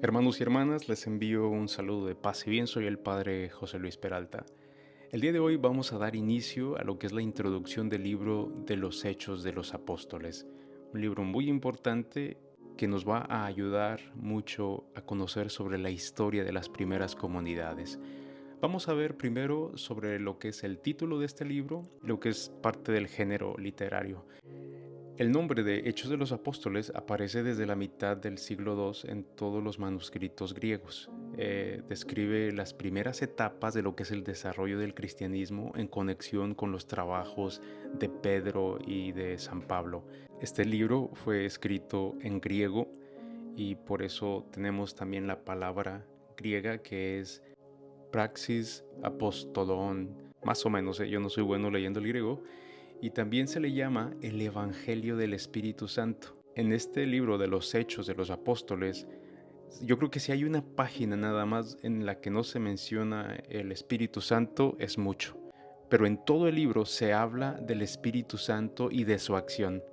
Hermanos y hermanas, les envío un saludo de paz y bien, soy el Padre José Luis Peralta. El día de hoy vamos a dar inicio a lo que es la introducción del libro de los Hechos de los Apóstoles, un libro muy importante que nos va a ayudar mucho a conocer sobre la historia de las primeras comunidades. Vamos a ver primero sobre lo que es el título de este libro, lo que es parte del género literario. El nombre de Hechos de los Apóstoles aparece desde la mitad del siglo II en todos los manuscritos griegos. Describe las primeras etapas de lo que es el desarrollo del cristianismo en conexión con los trabajos de Pedro y de San Pablo. Este libro fue escrito en griego y por eso tenemos también la palabra griega que es Praxis Apostolon. Más o menos, yo no soy bueno leyendo el griego, y también se le llama el Evangelio del Espíritu Santo. En este libro de los Hechos de los Apóstoles, yo creo que si hay una página nada más en la que no se menciona el Espíritu Santo, es mucho. Pero en todo el libro se habla del Espíritu Santo y de su acción,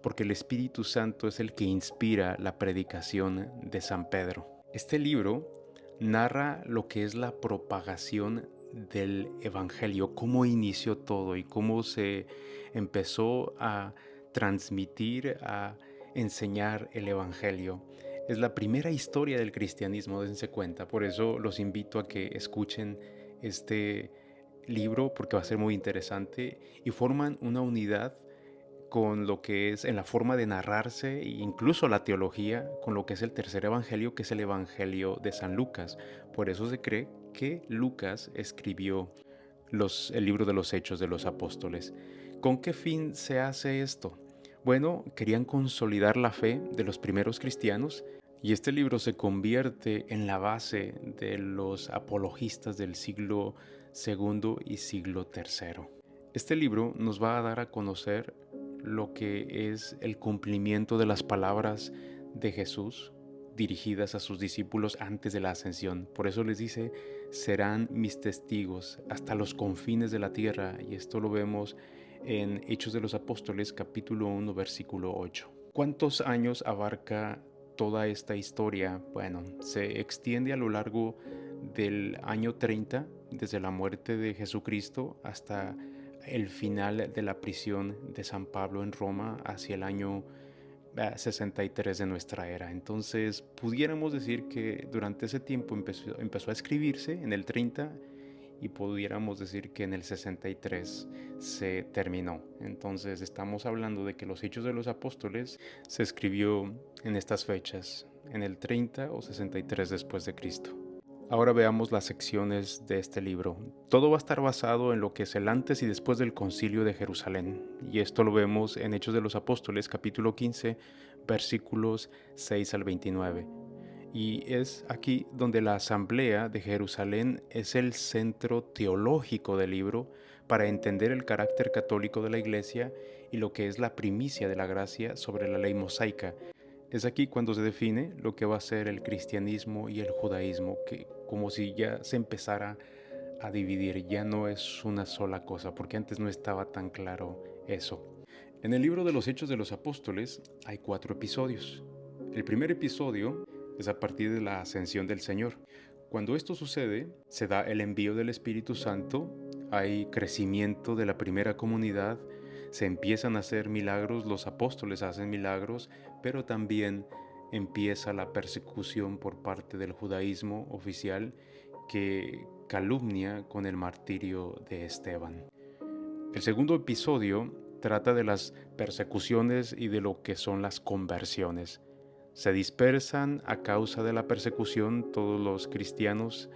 porque el Espíritu Santo es el que inspira la predicación de San Pedro. Este libro narra lo que es la propagación del Evangelio, cómo inició todo y cómo se empezó a transmitir, a enseñar el Evangelio. Es la primera historia del cristianismo, dense cuenta. Por eso los invito a que escuchen este libro porque va a ser muy interesante y forman una unidad con lo que es en la forma de narrarse e incluso la teología con lo que es el tercer evangelio, que es el evangelio de San Lucas. Por eso se cree que Lucas escribió el libro de los Hechos de los Apóstoles. ¿Con qué fin se hace esto? Bueno, querían consolidar la fe de los primeros cristianos y este libro se convierte en la base de los apologistas del siglo segundo y siglo tercero. Este libro nos va a dar a conocer lo que es el cumplimiento de las palabras de Jesús dirigidas a sus discípulos antes de la ascensión. Por eso les dice, serán mis testigos hasta los confines de la tierra. Y esto lo vemos en Hechos de los Apóstoles, capítulo 1, versículo 8. ¿Cuántos años abarca toda esta historia? Bueno, se extiende a lo largo del año 30, desde la muerte de Jesucristo hasta el final de la prisión de San Pablo en Roma hacia el año 63 de nuestra era. Entonces pudiéramos decir que durante ese tiempo empezó a escribirse en el 30 y pudiéramos decir que en el 63 se terminó. Entonces estamos hablando de que los Hechos de los Apóstoles se escribió en estas fechas, en el 30 o 63 después de Cristo. Ahora veamos las secciones de este libro. Todo va a estar basado en lo que es el antes y después del Concilio de Jerusalén. Y esto lo vemos en Hechos de los Apóstoles, capítulo 15, versículos 6 al 29. Y es aquí donde la Asamblea de Jerusalén es el centro teológico del libro para entender el carácter católico de la Iglesia y lo que es la primicia de la gracia sobre la ley mosaica. Es aquí cuando se define lo que va a ser el cristianismo y el judaísmo, que como si ya se empezara a dividir, ya no es una sola cosa, porque antes no estaba tan claro eso. En el libro de los Hechos de los Apóstoles hay 4 episodios. El primer episodio es a partir de la ascensión del Señor. Cuando esto sucede, se da el envío del Espíritu Santo, hay crecimiento de la primera comunidad, se empiezan a hacer milagros, los apóstoles hacen milagros, pero también empieza la persecución por parte del judaísmo oficial que calumnia con el martirio de Esteban. El segundo episodio trata de las persecuciones y de lo que son las conversiones. Se dispersan a causa de la persecución todos los cristianos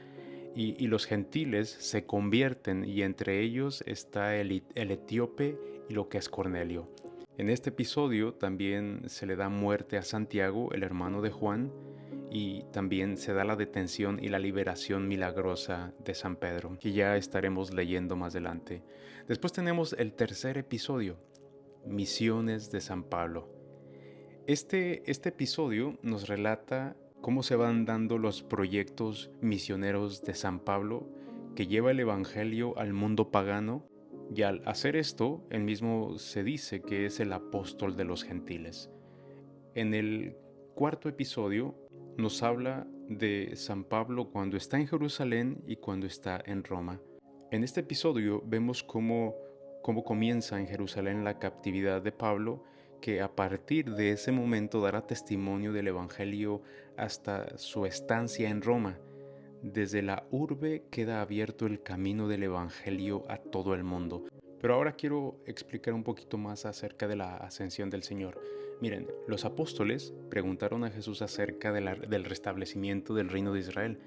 y los gentiles se convierten y entre ellos está el etíope y lo que es Cornelio. En este episodio también se le da muerte a Santiago, el hermano de Juan, y también se da la detención y la liberación milagrosa de San Pedro, que ya estaremos leyendo más adelante. Después tenemos el tercer episodio, Misiones de San Pablo. Este episodio nos relata cómo se van dando los proyectos misioneros de San Pablo que lleva el Evangelio al mundo pagano y al hacer esto, él mismo se dice que es el apóstol de los gentiles. En el cuarto episodio nos habla de San Pablo cuando está en Jerusalén y cuando está en Roma. En este episodio vemos cómo comienza en Jerusalén la captividad de Pablo, que a partir de ese momento dará testimonio del Evangelio hasta su estancia en Roma. Desde la urbe queda abierto el camino del Evangelio a todo el mundo. Pero ahora quiero explicar un poquito más acerca de la ascensión del Señor. Miren, los apóstoles preguntaron a Jesús acerca del restablecimiento del reino de Israel,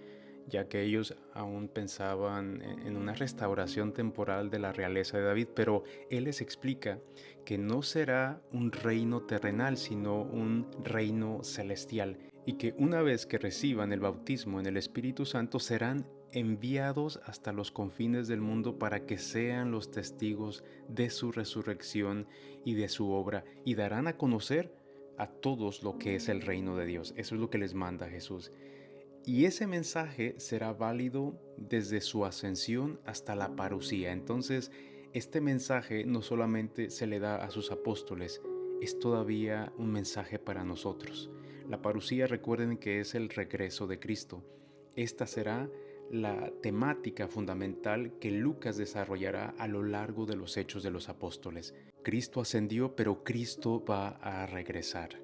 ya que ellos aún pensaban en una restauración temporal de la realeza de David, pero Él les explica que no será un reino terrenal, sino un reino celestial, y que una vez que reciban el bautismo en el Espíritu Santo serán enviados hasta los confines del mundo para que sean los testigos de su resurrección y de su obra, y darán a conocer a todos lo que es el reino de Dios. Eso es lo que les manda Jesús. Y ese mensaje será válido desde su ascensión hasta la parucía. Entonces, este mensaje no solamente se le da a sus apóstoles, es todavía un mensaje para nosotros. La parucía, recuerden que es el regreso de Cristo. Esta será la temática fundamental que Lucas desarrollará a lo largo de los Hechos de los Apóstoles. Cristo ascendió, pero Cristo va a regresar.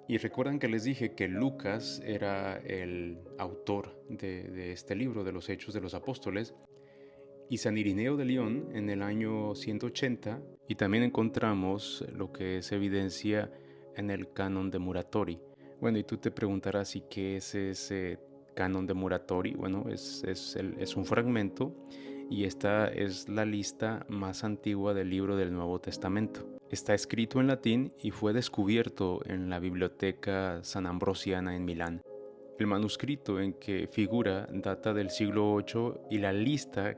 Y recuerdan que les dije que Lucas era el autor de este libro de los Hechos de los Apóstoles, y San Irineo de León en el año 180, y también encontramos lo que es evidencia en el canon de Muratori. Bueno, y tú te preguntarás, ¿y qué es ese canon de Muratori? Bueno, es un fragmento, y esta es la lista más antigua del libro del Nuevo Testamento. Está escrito en latín y fue descubierto en la Biblioteca San Ambrosiana en Milán. El manuscrito en que figura data del siglo VIII, y la lista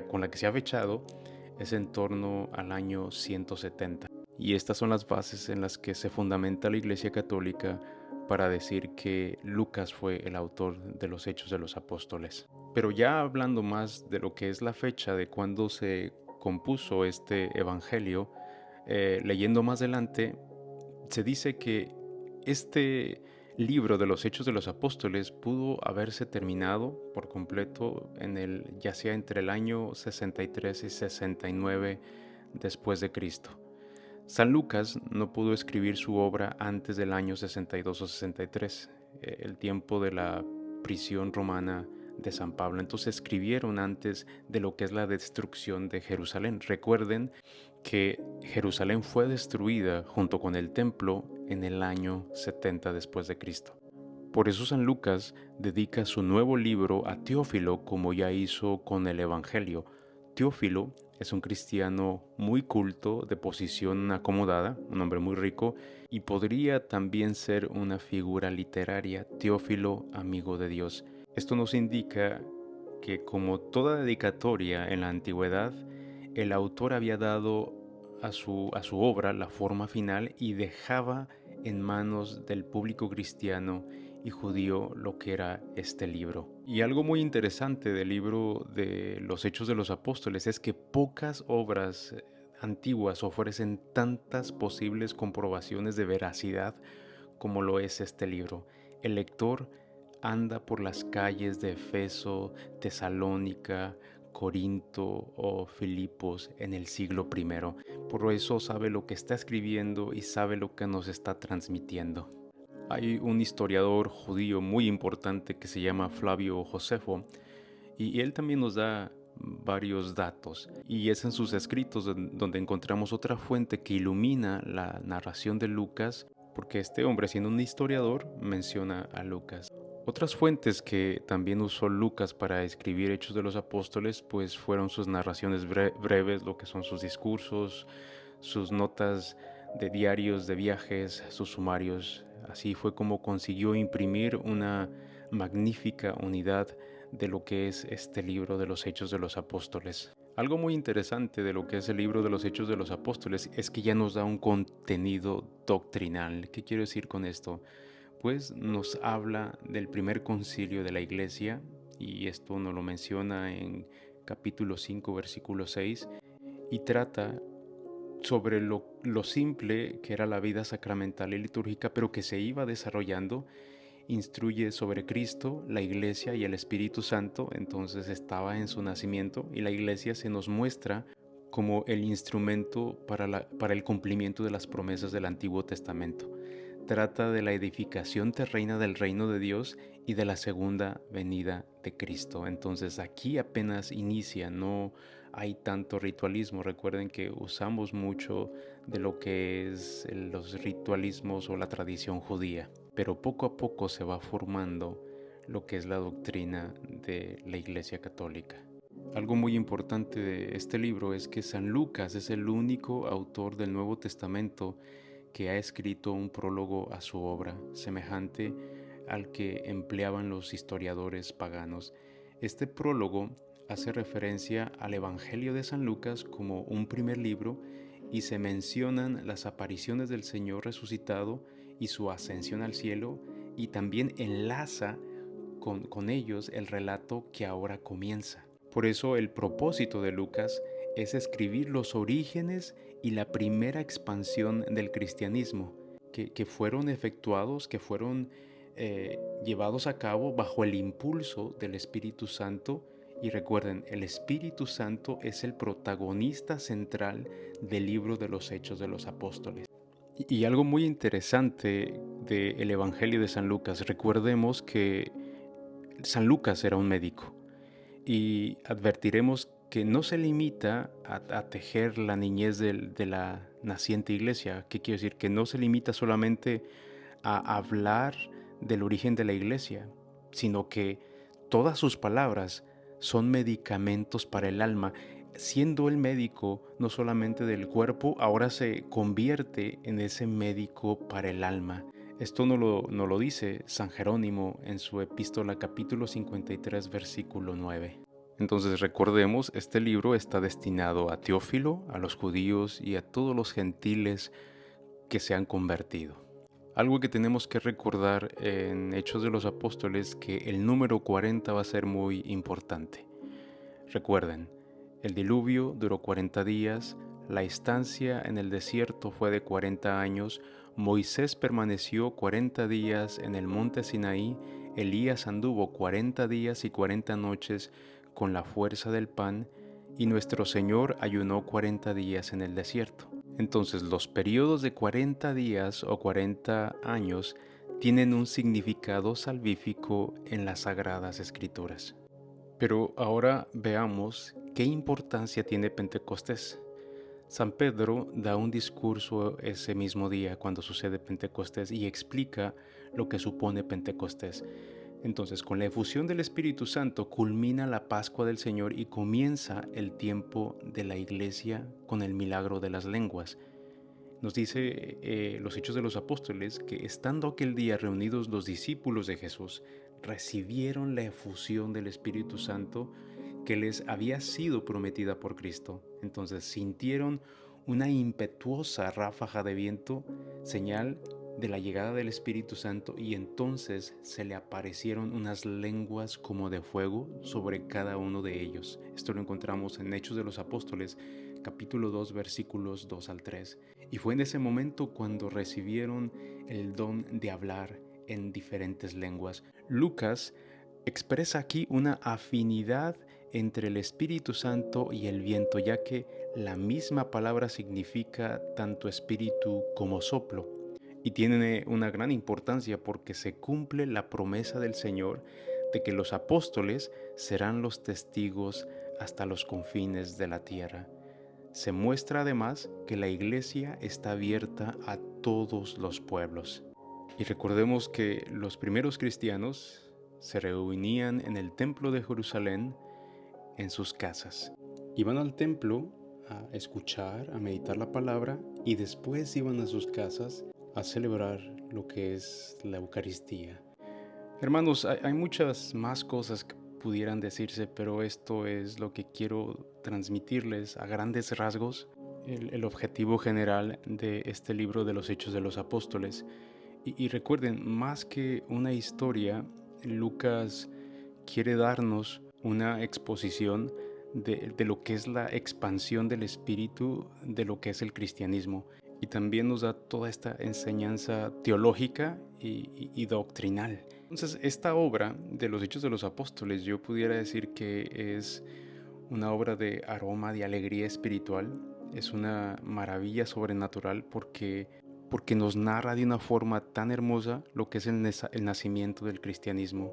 con la que se ha fechado es en torno al año 170. Y estas son las bases en las que se fundamenta la Iglesia Católica para decir que Lucas fue el autor de los Hechos de los Apóstoles. Pero ya hablando más de lo que es la fecha de cuando se compuso este evangelio, leyendo más adelante, se dice que este libro de los Hechos de los Apóstoles pudo haberse terminado por completo ya sea entre el año 63 y 69 después de Cristo. San Lucas no pudo escribir su obra antes del año 62 o 63, el tiempo de la prisión romana de San Pablo. Entonces escribieron antes de lo que es la destrucción de Jerusalén. Recuerden que Jerusalén fue destruida junto con el templo en el año 70 después de Cristo. Por eso San Lucas dedica su nuevo libro a Teófilo, como ya hizo con el Evangelio. Teófilo es un cristiano muy culto, de posición acomodada, un hombre muy rico, y podría también ser una figura literaria. Teófilo, amigo de Dios. Esto nos indica que, como toda dedicatoria en la antigüedad, el autor había dado a su obra la forma final y dejaba en manos del público cristiano y judío lo que era este libro. Y algo muy interesante del libro de los Hechos de los Apóstoles es que pocas obras antiguas ofrecen tantas posibles comprobaciones de veracidad como lo es este libro. El lector anda por las calles de Efeso, Tesalónica, Corinto o Filipos en el siglo I. Por eso sabe lo que está escribiendo y sabe lo que nos está transmitiendo. Hay un historiador judío muy importante que se llama Flavio Josefo, y él también nos da varios datos, y es en sus escritos donde encontramos otra fuente que ilumina la narración de Lucas, porque este hombre, siendo un historiador, menciona a Lucas. Otras fuentes que también usó Lucas para escribir Hechos de los Apóstoles pues fueron sus narraciones breves, lo que son sus discursos, sus notas de diarios de viajes, sus sumarios. Así fue como consiguió imprimir una magnífica unidad de lo que es este libro de los Hechos de los Apóstoles. Algo muy interesante de lo que es el libro de los Hechos de los Apóstoles es que ya nos da un contenido doctrinal. ¿Qué quiero decir con esto? Pues nos habla del primer concilio de la Iglesia, y esto nos lo menciona en capítulo 5, versículo 6, y trata sobre lo simple que era la vida sacramental y litúrgica, pero que se iba desarrollando instruye sobre Cristo, la Iglesia y el Espíritu Santo. Entonces estaba en su nacimiento y la Iglesia se nos muestra como el instrumento para el cumplimiento de las promesas del Antiguo Testamento. Trata de la edificación terrena del reino de Dios y de la segunda venida de Cristo. Entonces aquí apenas inicia, no hay tanto ritualismo. Recuerden que usamos mucho de lo que es los ritualismos o la tradición judía, pero poco a poco se va formando lo que es la doctrina de la Iglesia Católica. Algo muy importante de este libro es que San Lucas es el único autor del Nuevo Testamento que ha escrito un prólogo a su obra, semejante al que empleaban los historiadores paganos. Este prólogo hace referencia al Evangelio de San Lucas como un primer libro y se mencionan las apariciones del Señor resucitado y su ascensión al cielo, y también enlaza con ellos el relato que ahora comienza. Por eso el propósito de Lucas es escribir los orígenes y la primera expansión del cristianismo, que fueron efectuados, que fueron llevados a cabo bajo el impulso del Espíritu Santo. Y recuerden, el Espíritu Santo es el protagonista central del libro de los Hechos de los Apóstoles. Y algo muy interesante del Evangelio de San Lucas, recordemos que San Lucas era un médico. Y advertiremos que no se limita a tejer la niñez de la naciente iglesia. ¿Qué quiere decir? Que no se limita solamente a hablar del origen de la iglesia, sino que todas sus palabras son medicamentos para el alma. Siendo el médico no solamente del cuerpo, ahora se convierte en ese médico para el alma. Esto no lo dice San Jerónimo en su epístola capítulo 53 versículo 9. Entonces recordemos, este libro está destinado a Teófilo, a los judíos y a todos los gentiles que se han convertido. Algo que tenemos que recordar en Hechos de los Apóstoles, que el número 40 va a ser muy importante. Recuerden, el diluvio duró 40 días, la estancia en el desierto fue de 40 años, Moisés permaneció 40 días en el monte Sinaí, Elías anduvo 40 días y 40 noches con la fuerza del pan, y nuestro Señor ayunó 40 días en el desierto. Entonces los periodos de 40 días o 40 años tienen un significado salvífico en las Sagradas Escrituras. Pero ahora veamos qué importancia tiene Pentecostés. San Pedro da un discurso ese mismo día cuando sucede Pentecostés y explica lo que supone Pentecostés. Entonces, con la efusión del Espíritu Santo culmina la Pascua del Señor y comienza el tiempo de la Iglesia con el milagro de las lenguas. Nos dice los Hechos de los Apóstoles que estando aquel día reunidos los discípulos de Jesús, recibieron la efusión del Espíritu Santo que les había sido prometida por Cristo. Entonces sintieron una impetuosa ráfaga de viento, señal de la llegada del Espíritu Santo, y entonces se le aparecieron unas lenguas como de fuego sobre cada uno de ellos. Esto lo encontramos en Hechos de los Apóstoles, capítulo 2, versículos 2 al 3. Y fue en ese momento cuando recibieron el don de hablar en diferentes lenguas. Lucas expresa aquí una afinidad entre el Espíritu Santo y el viento, ya que la misma palabra significa tanto espíritu como soplo. Y tiene una gran importancia porque se cumple la promesa del Señor de que los apóstoles serán los testigos hasta los confines de la tierra. Se muestra además que la iglesia está abierta a todos los pueblos. Y recordemos que los primeros cristianos se reunían en el templo de Jerusalén en sus casas. Iban al templo a escuchar, a meditar la palabra, y después iban a sus casas a celebrar lo que es la Eucaristía. Hermanos, hay muchas más cosas que pudieran decirse, pero esto es lo que quiero transmitirles a grandes rasgos, el objetivo general de este libro de los Hechos de los Apóstoles. Y recuerden, más que una historia, Lucas quiere darnos una exposición de lo que es la expansión del espíritu, de lo que es el cristianismo. y también nos da toda esta enseñanza teológica y doctrinal. Entonces, esta obra de los Hechos de los Apóstoles, yo pudiera decir que es una obra de aroma, de alegría espiritual, es una maravilla sobrenatural porque nos narra de una forma tan hermosa lo que es el nacimiento del cristianismo.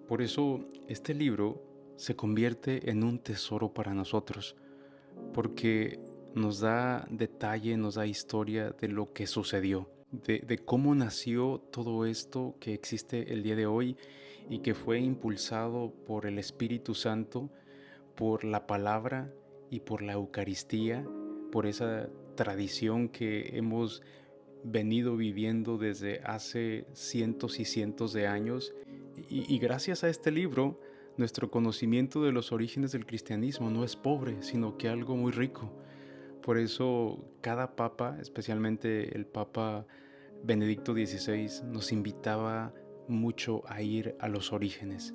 Por eso este libro se convierte en un tesoro para nosotros, porque nos da detalle, nos da historia de lo que sucedió, de cómo nació todo esto que existe el día de hoy y que fue impulsado por el Espíritu Santo, por la palabra y por la Eucaristía, por esa tradición que hemos venido viviendo desde hace cientos y cientos de años. Y gracias a este libro, nuestro conocimiento de los orígenes del cristianismo no es pobre, sino que algo muy rico. Por eso cada papa, especialmente el Papa Benedicto XVI, nos invitaba mucho a ir a los orígenes.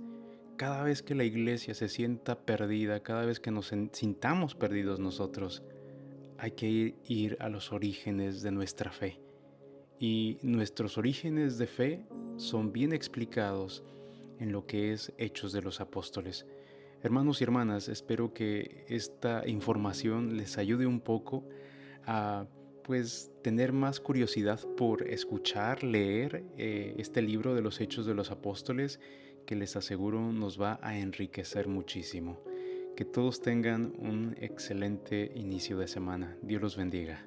Cada vez que la iglesia se sienta perdida, cada vez que nos sintamos perdidos nosotros, hay que ir a los orígenes de nuestra fe. Y nuestros orígenes de fe son bien explicados en lo que es Hechos de los Apóstoles. Hermanos y hermanas, espero que esta información les ayude un poco a tener más curiosidad por escuchar, leer este libro de los Hechos de los Apóstoles, que les aseguro nos va a enriquecer muchísimo. Que todos tengan un excelente inicio de semana. Dios los bendiga.